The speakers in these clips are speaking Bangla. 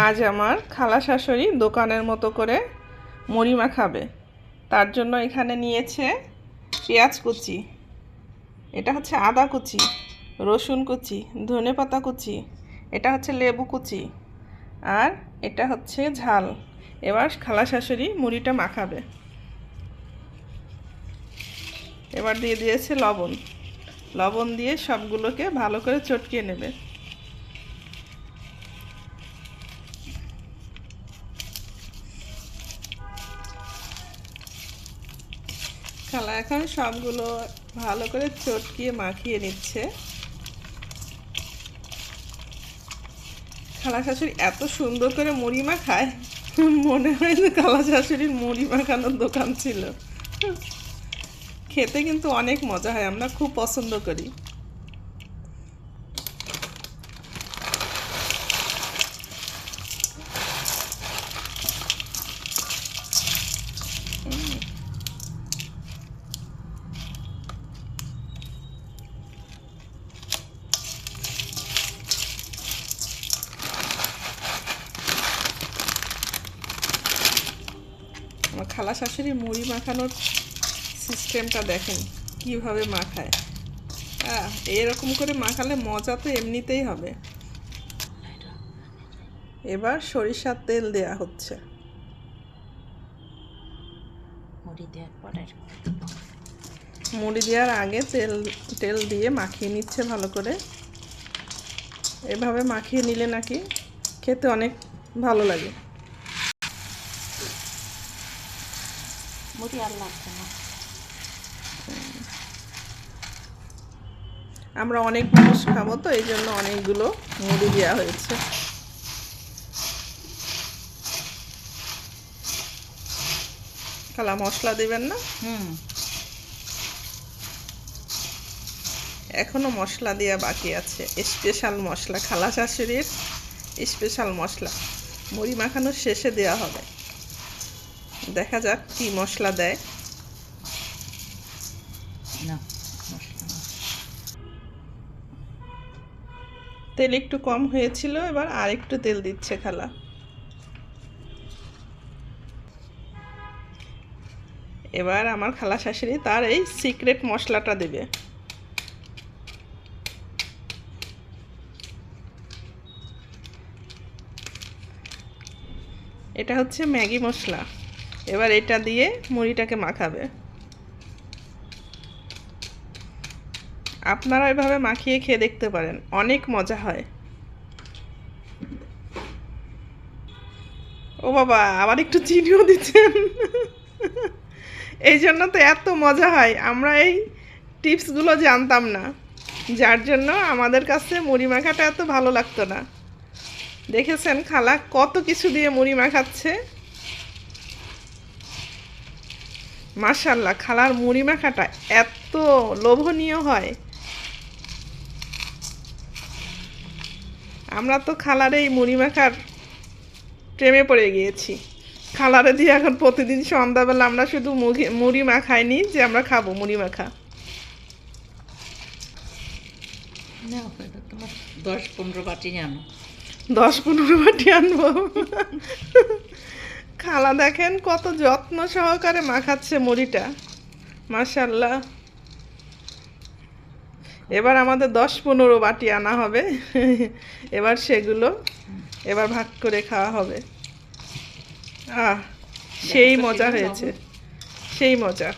আজ আমার খালা শাশুড়ি দোকানের মতো করে মুড়ি মাখাবে। তার জন্য এখানে নিয়েছে পেঁয়াজ কুচি, এটা হচ্ছে আদা কুচি, রসুন কুচি, ধনেপাতা কুচি, এটা হচ্ছে লেবু কুচি, আর এটা হচ্ছে ঝাল। এবার খালা শাশুড়ি মুড়িটা মাখাবে। এবার দিয়ে দিয়েছে লবণ। লবণ দিয়ে সবগুলোকে ভালো করে চটকিয়ে নেবে। খালা এখন সবগুলো ভালো করে চটকিয়ে মাখিয়ে নিচ্ছে। খালা শাশুড়ি এত সুন্দর করে মুড়ি মাখায়, মনে হয় যে খালা শাশুড়ির মুড়ি মাখানোর দোকান ছিল। খেতে কিন্তু অনেক মজা হয়, আমরা খুব পছন্দ করি। আমার খালা শাশুড়ি মুড়ি মাখানোর সিস্টেমটা দেখেন কিভাবে মাখায়। এরকম করে মাখালে মজা তো এমনিতেই হবে। এবার সরিষার তেল দেয়া হচ্ছে। মুড়ি দেওয়ার আগে তেল দিয়ে মাখিয়ে নিচ্ছে ভালো করে। এভাবে মাখিয়ে নিলে নাকি খেতে অনেক ভালো লাগে। মুড়ি আর লাগছে না। আমরা অনেক মানুষ খাবো তো এই জন্য অনেকগুলো মুড়ি দেওয়া হয়েছে। খালা মশলা দিবেন না? এখনো মশলা দেওয়া বাকি আছে, স্পেশাল মশলা, খালা শাশুড়ির স্পেশাল মশলা মুড়ি মাখানোর শেষে দেওয়া হবে। দেখা যাক কি মশলা দেয়। তেল একটু কম হয়েছিল, এবার আর একটু তেল দিচ্ছে খালা। এবার আমার খালা শাশুড়ি তার এই সিক্রেট মশলাটা দেবে। এটা হচ্ছে ম্যাগি মশলা। এবার এটা দিয়ে মুড়িটাকে মাখাবে। আপনারা এভাবে মাখিয়ে খেয়ে দেখতে পারেন, অনেক মজা হয়। ও বাবা, আবার একটু চিনিও দিচ্ছেন। এই জন্য তো এত মজা হয়। আমরা এই টিপসগুলো জানতাম না, যার জন্য আমাদের কাছে মুড়ি মাখাটা এত ভালো লাগতো না। দেখেছেন খালা কত কিছু দিয়ে মুড়ি মাখাচ্ছে। মাশাআল্লাহ, খালার মুড়ি মাখাটা এত লোভনীয় হয়। আমরা তো খালার এই মুড়ি মাখার প্রেমে পড়ে গিয়েছি। খালারে দিয়ে এখন প্রতিদিন সন্ধ্যাবেলা আমরা শুধু মুড়ি মাখাইনি যে আমরা খাবো মুড়ি মাখা। 10-15 বাটি আনো। 10-15 বাটি আনবো। খালা দেখেন কত যত্ন সহকারে মাখাচ্ছে মুড়িটা, মাশাআল্লাহ। এবার আমাদের 10-15 বাটি আনা হবে। এবার সেগুলো এবার ভাগ করে খাওয়া হবে। সেই মজা হয়েছে, সেই মজা।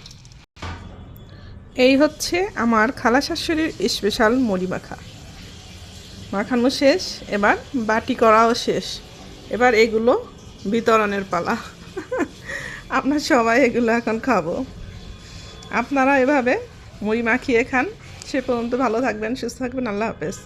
এই হচ্ছে আমার খালা শাশুড়ির স্পেশাল মুড়ি মাখা। মাখানো শেষ, এবার বাটি করাও শেষ। এবার এগুলো বিতরণের পালা। আমরা সবাই এগুলো এখন খাবো। আপনারা এভাবে মুড়ি মাখিয়ে খান। সে পর্যন্ত ভালো থাকবেন, সুস্থ থাকবেন। আল্লাহ হাফেজ।